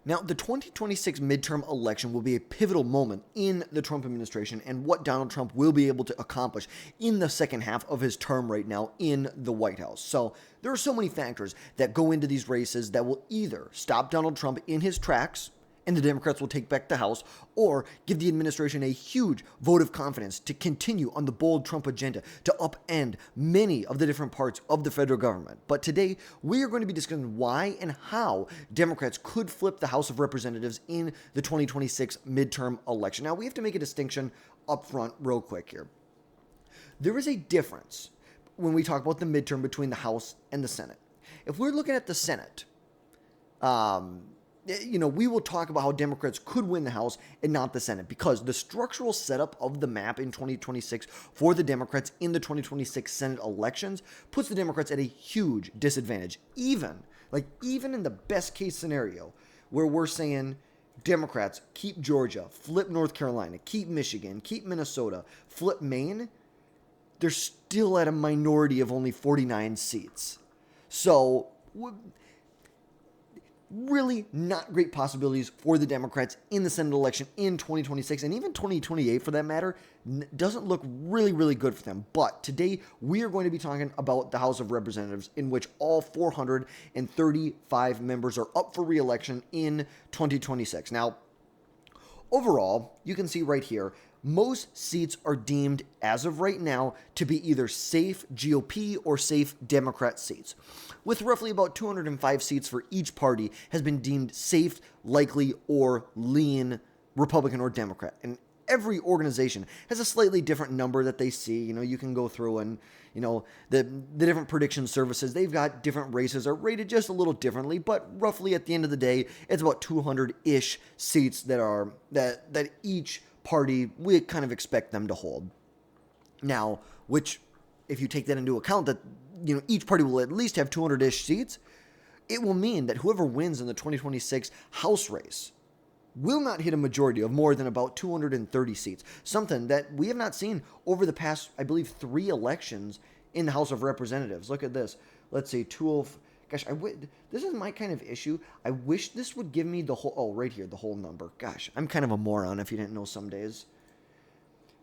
Now, the 2026 midterm election will be a pivotal moment in the Trump administration and what Donald Trump will be able to accomplish in the second half of his term right now in the White House. So, there are so many factors that go into these races that will either stop Donald Trump in his tracks and the Democrats will take back the House, or give the administration a huge vote of confidence to continue on the bold Trump agenda to upend many of the different parts of the federal government. But today, we are going to be discussing why and how Democrats could flip the House of Representatives in the 2026 midterm election. Now, we have to make a distinction up front real quick here. There is a difference when we talk about the midterm between the House and the Senate. If we're looking at the Senate, we will talk about how Democrats could win the House and not the Senate because the structural setup of the map in 2026 for the Democrats in the 2026 Senate elections puts the Democrats at a huge disadvantage. Even in the best case scenario where we're saying Democrats keep Georgia, flip North Carolina, keep Michigan, keep Minnesota, flip Maine, they're still at a minority of only 49 seats. So, really not great possibilities for the Democrats in the Senate election in 2026 and even 2028 for that matter doesn't look really, really good for them. But today we are going to be talking about the House of Representatives in which all 435 members are up for re-election in 2026. Now, overall, you can see right here, most seats are deemed, as of right now, to be either safe GOP or safe Democrat seats, with roughly about 205 seats for each party has been deemed safe, likely, or lean Republican or Democrat. And every organization has a slightly different number that they see. You can go through and, the different prediction services, they've got different races are rated just a little differently, but roughly at the end of the day, it's about 200-ish seats that each party, we kind of expect them to hold. Now, which, if you take that into account, that each party will at least have 200-ish seats, it will mean that whoever wins in the 2026 House race will not hit a majority of more than about 230 seats, something that we have not seen over the past, I believe, 3 elections in the House of Representatives. Look at this. Let's see, this is my kind of issue. I wish this would give me the whole, right here, the whole number. Gosh, I'm kind of a moron if you didn't know some days.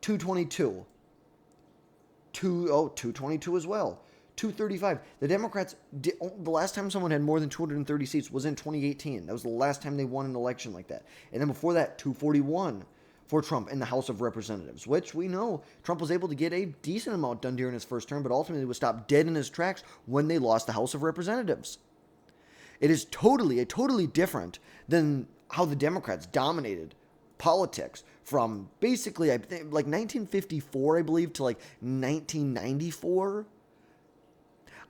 222. 222 as well. 235. The Democrats, the last time someone had more than 230 seats was in 2018. That was the last time they won an election like that. And then before that, 241 for Trump in the House of Representatives, which we know Trump was able to get a decent amount done during his first term, but ultimately was stopped dead in his tracks when they lost the House of Representatives. It is totally different than how the Democrats dominated politics from basically, I think, like 1954, I believe, to like 1994.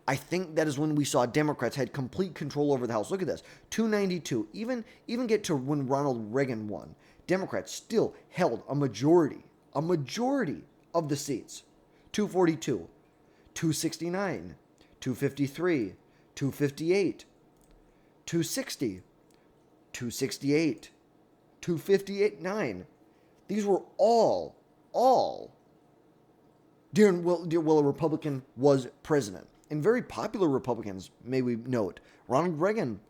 I think that is when we saw Democrats had complete control over the House. Look at this, 292. Even get to when Ronald Reagan won. Democrats still held a majority of the seats. 242, 269, 253, 258, 260, 268, 258, 9. These were all during while a Republican was president. And very popular Republicans, may we note. Ronald Reagan.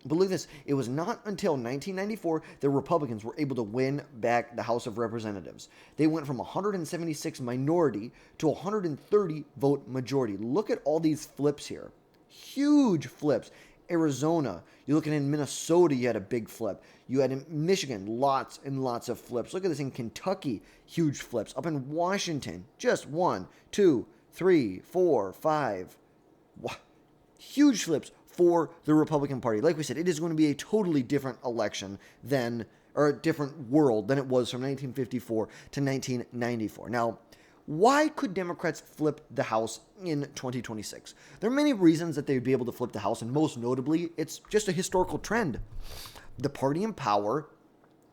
But look at this. It was not until 1994 that Republicans were able to win back the House of Representatives. They went from 176 minority to 130 vote majority. Look at all these flips here. Huge flips. Arizona, you're looking in Minnesota, you had a big flip. You had in Michigan, lots and lots of flips. Look at this in Kentucky, huge flips. Up in Washington, just 1, 2, 3, 4, 5. Huge flips for the Republican Party. Like we said, it is going to be a totally different election or a different world than it was from 1954 to 1994. Now, why could Democrats flip the House in 2026? There are many reasons that they would be able to flip the House, and most notably, it's just a historical trend. The party in power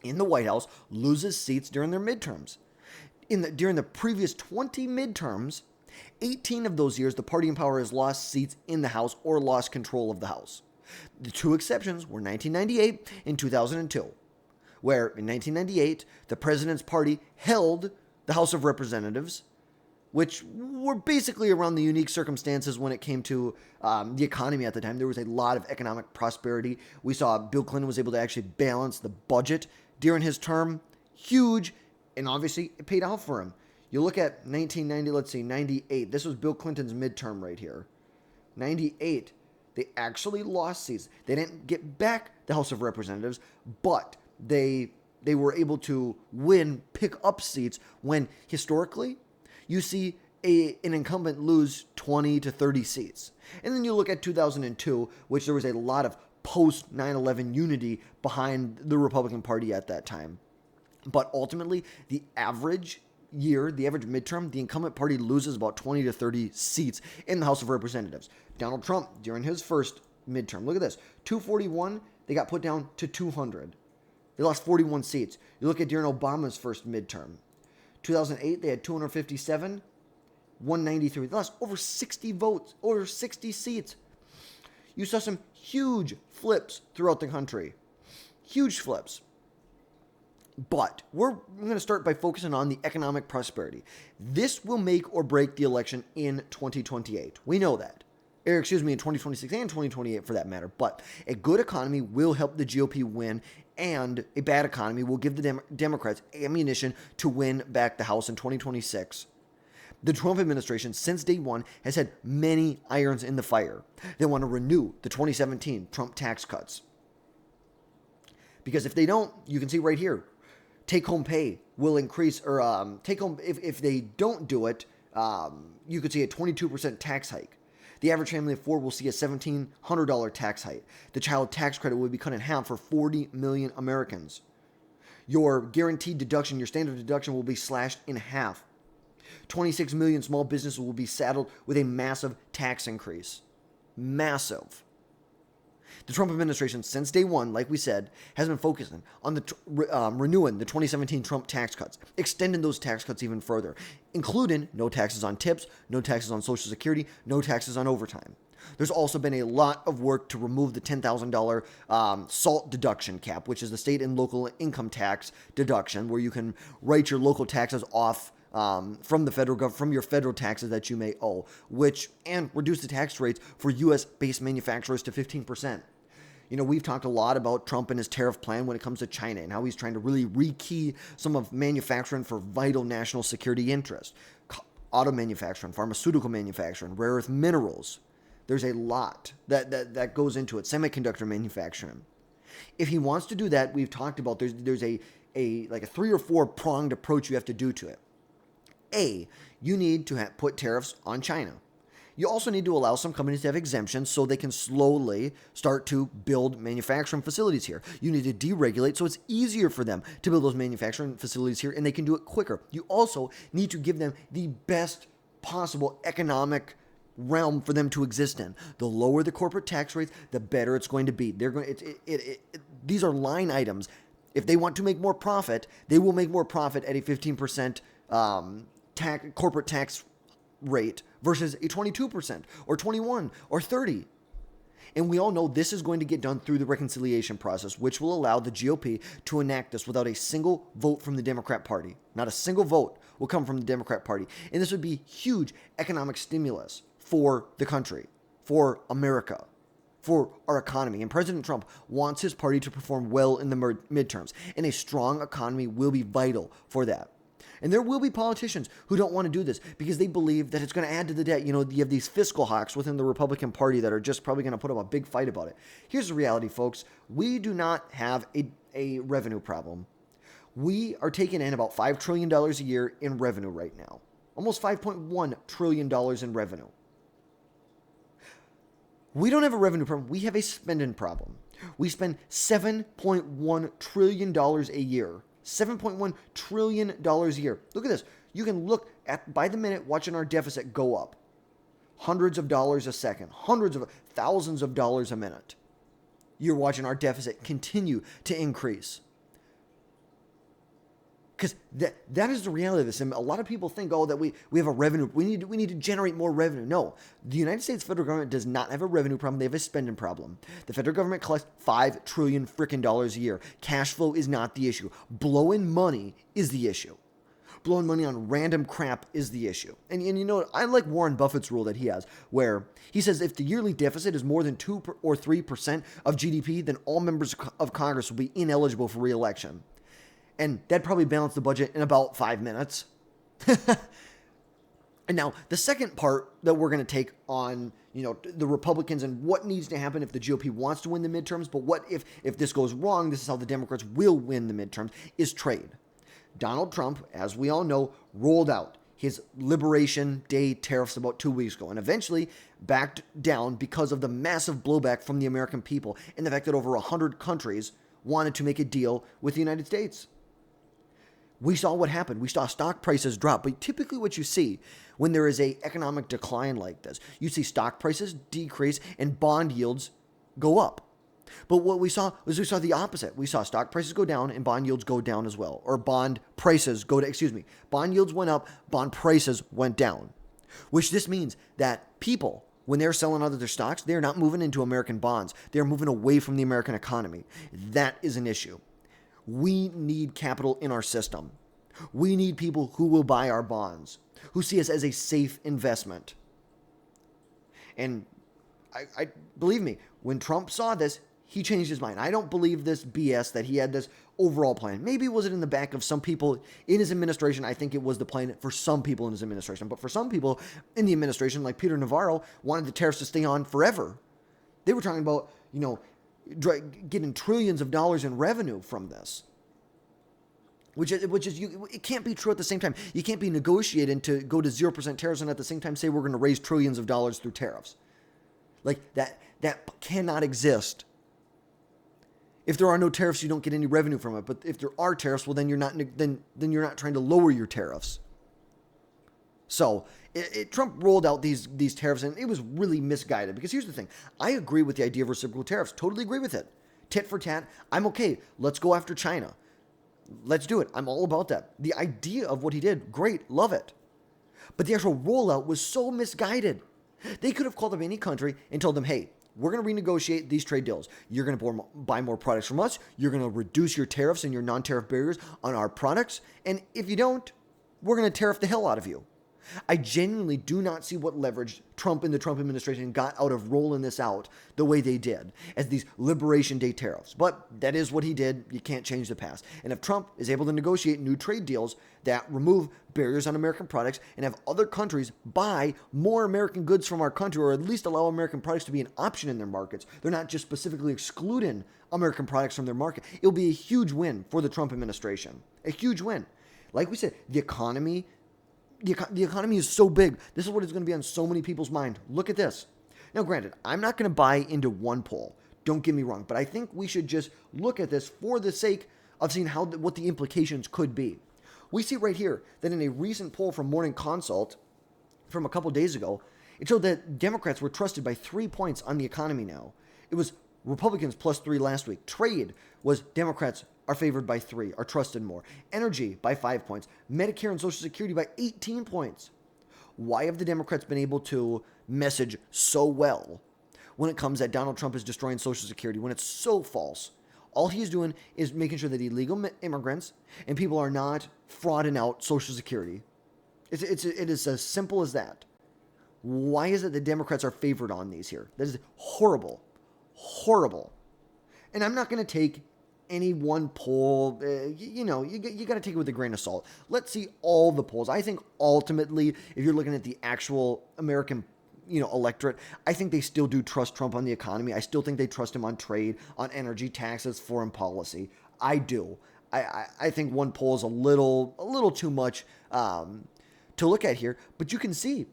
in the White House loses seats during their midterms. During the previous 20 midterms, 18 of those years, the party in power has lost seats in the House or lost control of the House. The 2 exceptions were 1998 and 2002, where in 1998, the president's party held the House of Representatives, which were basically around the unique circumstances when it came to the economy at the time. There was a lot of economic prosperity. We saw Bill Clinton was able to actually balance the budget during his term. Huge, and obviously it paid out for him. You look at 1990, let's see, 98. This was Bill Clinton's midterm right here. 98, they actually lost seats. They didn't get back the House of Representatives, but they were able to pick up seats when historically you see an incumbent lose 20 to 30 seats. And then you look at 2002, which there was a lot of post 9/11 unity behind the Republican Party at that time. But ultimately, the average midterm, the incumbent party loses about 20 to 30 seats in the House of Representatives. Donald Trump, during his first midterm, look at this, 241, they got put down to 200. They lost 41 seats. You look at during Obama's first midterm. 2008, they had 257, 193. They lost over 60 votes, over 60 seats. You saw some huge flips throughout the country. Huge flips. But we're going to start by focusing on the economic prosperity. This will make or break the election in 2028. We know that. In 2026 and 2028 for that matter. But a good economy will help the GOP win, and a bad economy will give the Democrats ammunition to win back the House in 2026. The Trump administration, since day one, has had many irons in the fire. They want to renew the 2017 Trump tax cuts. Because if they don't, you can see right here, take-home pay will increase, or take-home, if they don't do it, you could see a 22% tax hike. The average family of four will see a $1,700 tax hike. The child tax credit will be cut in half for 40 million Americans. Your guaranteed deduction, your standard deduction will be slashed in half. 26 million small businesses will be saddled with a massive tax increase. Massive. The Trump administration, since day one, like we said, has been focusing on renewing the 2017 Trump tax cuts, extending those tax cuts even further, including no taxes on tips, no taxes on Social Security, no taxes on overtime. There's also been a lot of work to remove the $10,000 SALT deduction cap, which is the state and local income tax deduction, where you can write your local taxes off from the federal government, from your federal taxes that you may owe, and reduce the tax rates for U.S.-based manufacturers to 15%. You know, we've talked a lot about Trump and his tariff plan when it comes to China and how he's trying to really rekey some of manufacturing for vital national security interests. Auto manufacturing, pharmaceutical manufacturing, rare earth minerals. There's a lot that goes into it. Semiconductor manufacturing. If he wants to do that, we've talked about there's a 3 or 4 pronged approach you have to do to it. A, you need to put tariffs on China. You also need to allow some companies to have exemptions so they can slowly start to build manufacturing facilities here. You need to deregulate so it's easier for them to build those manufacturing facilities here and they can do it quicker. You also need to give them the best possible economic realm for them to exist in. The lower the corporate tax rates, the better it's going to be. These are line items. If they want to make more profit, they will make more profit at a 15% corporate tax rate versus a 22% or 21 or 30. And we all know this is going to get done through the reconciliation process, which will allow the GOP to enact this without a single vote from the Democrat Party. Not a single vote will come from the Democrat Party. And this would be huge economic stimulus for the country, for America, for our economy. And President Trump wants his party to perform well in the midterms. And a strong economy will be vital for that. And there will be politicians who don't want to do this because they believe that it's going to add to the debt. You know, you have these fiscal hawks within the Republican Party that are just probably going to put up a big fight about it. Here's the reality, folks. We do not have a revenue problem. We are taking in about $5 trillion a year in revenue right now. Almost $5.1 trillion in revenue. We don't have a revenue problem. We have a spending problem. We spend $7.1 trillion a year. $7.1 trillion a year. Look at this. You can look at, by the minute, watching our deficit go up. Hundreds of dollars a second. Thousands of dollars a minute. You're watching our deficit continue to increase. Because that is the reality of this. And a lot of people think, that we have a revenue. We need to generate more revenue. No, the United States federal government does not have a revenue problem. They have a spending problem. The federal government collects $5 trillion a year. Cash flow is not the issue. Blowing money is the issue. Blowing money on random crap is the issue. And you know, I like Warren Buffett's rule that he has, where he says if the yearly deficit is more than 2 or 3% of GDP, then all members of Congress will be ineligible for re-election. And that'd probably balance the budget in about 5 minutes. And now, the second part that we're going to take on, you know, the Republicans and what needs to happen if the GOP wants to win the midterms, but what if this goes wrong, this is how the Democrats will win the midterms, is trade. Donald Trump, as we all know, rolled out his Liberation Day tariffs about 2 weeks ago and eventually backed down because of the massive blowback from the American people and the fact that over 100 countries wanted to make a deal with the United States. We saw what happened. We saw stock prices drop. But typically what you see when there is an economic decline like this, you see stock prices decrease and bond yields go up. But what we saw was the opposite. We saw stock prices go down and bond yields go down as well. Or bond prices go down, bond yields went up, bond prices went down. Which this means that people, when they're selling out of their stocks, they're not moving into American bonds. They're moving away from the American economy. That is an issue. We need capital in our system. We need people who will buy our bonds, who see us as a safe investment. And I believe me, when Trump saw this, he changed his mind. I don't believe this BS that he had this overall plan. Maybe was it in the back of some people in his administration? I think it was the plan for some people in his administration. But for some people in the administration, like Peter Navarro, wanted the tariffs to stay on forever. They were talking about, you know, getting trillions of dollars in revenue from this, which is it can't be true at the same time. You can't be negotiating to go to 0% tariffs and at the same time say we're going to raise trillions of dollars through tariffs. Like that cannot exist. If there are no tariffs, you don't get any revenue from it. But if there are tariffs, well, then you're not trying to lower your tariffs. So Trump rolled out these tariffs, and it was really misguided. Because here's the thing. I agree with the idea of reciprocal tariffs. Totally agree with it. Tit for tat. I'm okay. Let's go after China. Let's do it. I'm all about that. The idea of what he did, great. Love it. But the actual rollout was so misguided. They could have called up any country and told them, hey, we're going to renegotiate these trade deals. You're going to buy more products from us. You're going to reduce your tariffs and your non-tariff barriers on our products. And if you don't, we're going to tariff the hell out of you. I genuinely do not see what leverage Trump and the Trump administration got out of rolling this out the way they did as these Liberation Day tariffs. But that is what he did. You can't change the past. And if Trump is able to negotiate new trade deals that remove barriers on American products and have other countries buy more American goods from our country, or at least allow American products to be an option in their markets, they're not just specifically excluding American products from their market, it'll be a huge win for the Trump administration. A huge win. Like we said, the economy is so big. This is what is going to be on so many people's mind. Look at this. Now, granted, I'm not going to buy into one poll. Don't get me wrong. But I think we should just look at this for the sake of seeing what the implications could be. We see right here that in a recent poll from Morning Consult from a couple days ago, it showed that Democrats were trusted by 3 points on the economy now. It was Republicans +3 last week. Trade was Democrats are favored by 3, are trusted more. Energy by 5 points. Medicare and Social Security by 18 points. Why have the Democrats been able to message so well when it comes that Donald Trump is destroying Social Security, when it's so false? All he's doing is making sure that illegal immigrants and people are not frauding out Social Security. It is as simple as that. Why is it the Democrats are favored on these here? That is horrible. Horrible. And I'm not going to take any one poll. You got to take it with a grain of salt. Let's see all the polls. I think ultimately, if you're looking at the actual American electorate, I think they still do trust Trump on the economy. I still think they trust him on trade, on energy, taxes, foreign policy. I do. I think one poll is a little too much to look at here, but you can see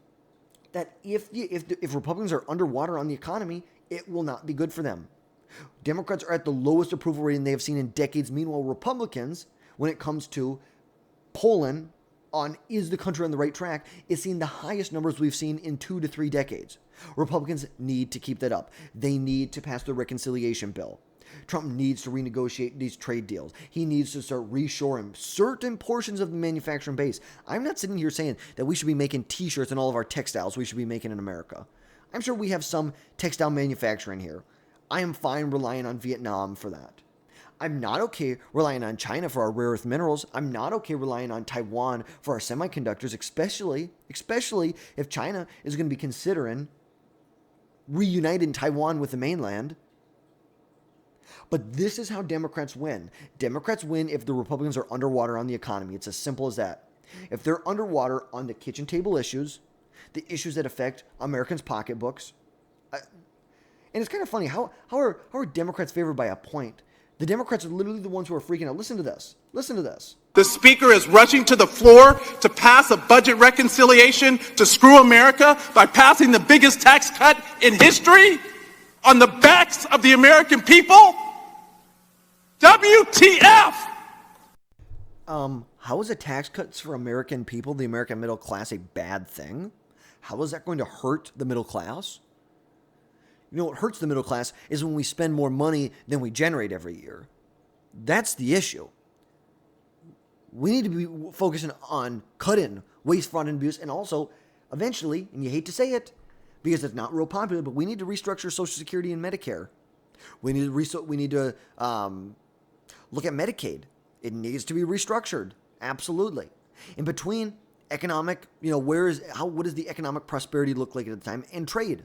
that if Republicans are underwater on the economy, it will not be good for them. Democrats are at the lowest approval rating they have seen in decades. Meanwhile, Republicans, when it comes to polling on is the country on the right track, is seeing the highest numbers we've seen in 2 to 3 decades. Republicans need to keep that up. They need to pass the reconciliation bill. Trump needs to renegotiate these trade deals. He needs to start reshoring certain portions of the manufacturing base. I'm not sitting here saying that we should be making t-shirts and all of our textiles we should be making in America. I'm sure we have some textile manufacturing here. I am fine relying on Vietnam for that. I'm not okay relying on China for our rare earth minerals. I'm not okay relying on Taiwan for our semiconductors, especially if China is going to be considering reuniting Taiwan with the mainland. But this is how Democrats win. Democrats win if the Republicans are underwater on the economy. It's as simple as that. If they're underwater on the kitchen table issues, the issues that affect Americans' pocketbooks, and it's kind of funny, how are Democrats favored by a point? The Democrats are literally the ones who are freaking out. Listen to this. Listen to this. The Speaker is rushing to the floor to pass a budget reconciliation to screw America by passing the biggest tax cut in history on the backs of the American people? WTF! How is a tax cuts for American people, the American middle class, a bad thing? How is that going to hurt the middle class? You know what hurts the middle class is when we spend more money than we generate every year. That's the issue. We need to be focusing on cutting waste, fraud, and abuse, and also, eventually, and you hate to say it, because it's not real popular, but we need to restructure Social Security and Medicare. We need to look at Medicaid. It needs to be restructured. Absolutely. In between economic, what does the economic prosperity look like at the time, and trade?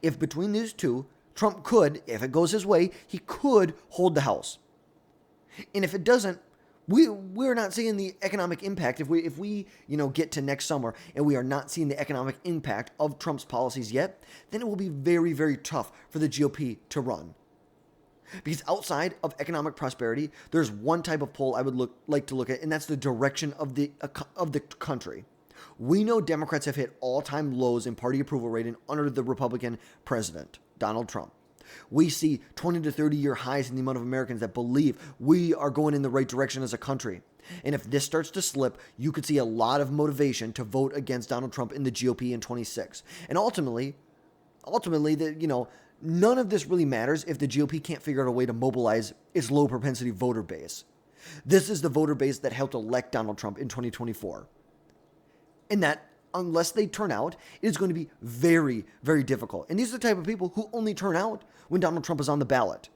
If between these two, Trump could, if it goes his way, he could hold the House. And if it doesn't, we're not seeing the economic impact. If we get to next summer and we are not seeing the economic impact of Trump's policies yet, then it will be very, very tough for the GOP to run. Because outside of economic prosperity, there's one type of poll I would like to look at, and that's the direction of the country. We know Democrats have hit all-time lows in party approval rating under the Republican president, Donald Trump. We see 20 to 30-year highs in the amount of Americans that believe we are going in the right direction as a country. And if this starts to slip, you could see a lot of motivation to vote against Donald Trump in the GOP in 26. And ultimately, none of this really matters if the GOP can't figure out a way to mobilize its low-propensity voter base. This is the voter base that helped elect Donald Trump in 2024. And that, unless they turn out, it is going to be very, very difficult. And these are the type of people who only turn out when Donald Trump is on the ballot.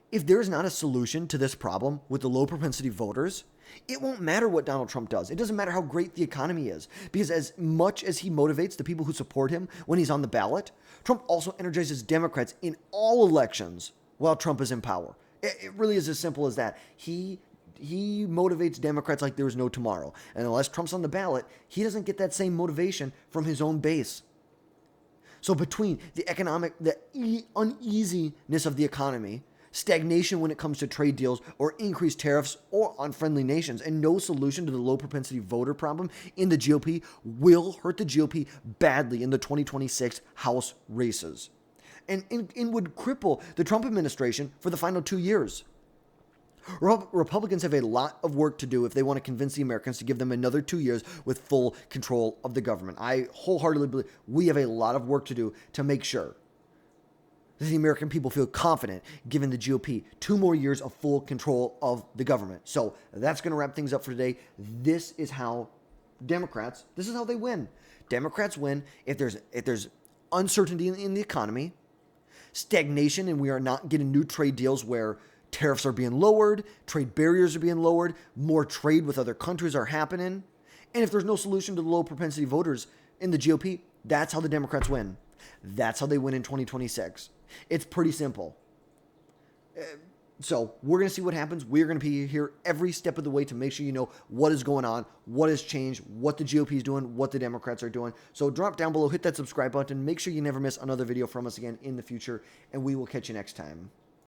If there is not a solution to this problem with the low-propensity voters, it won't matter what Donald Trump does. It doesn't matter how great the economy is. Because as much as he motivates the people who support him when he's on the ballot, Trump also energizes Democrats in all elections while Trump is in power. It really is as simple as that. He motivates Democrats like there is no tomorrow. And unless Trump's on the ballot, he doesn't get that same motivation from his own base. So between the uneasiness of the economy, stagnation when it comes to trade deals, or increased tariffs or on friendly nations, and no solution to the low propensity voter problem in the GOP will hurt the GOP badly in the 2026 House races. And would cripple the Trump administration for the final 2 years. Republicans have a lot of work to do if they want to convince the Americans to give them another 2 years with full control of the government. I wholeheartedly believe we have a lot of work to do to make sure that the American people feel confident giving the GOP 2 more years of full control of the government. So that's going to wrap things up for today. This is how they win. Democrats win if there's uncertainty in the economy, stagnation, and we are not getting new trade deals where tariffs are being lowered, trade barriers are being lowered, more trade with other countries are happening. And if there's no solution to the low propensity voters in the GOP, that's how the Democrats win. That's how they win in 2026. It's pretty simple. So we're going to see what happens. We're going to be here every step of the way to make sure you know what is going on, what has changed, what the GOP is doing, what the Democrats are doing. So drop down below, hit that subscribe button, make sure you never miss another video from us again in the future, and we will catch you next time.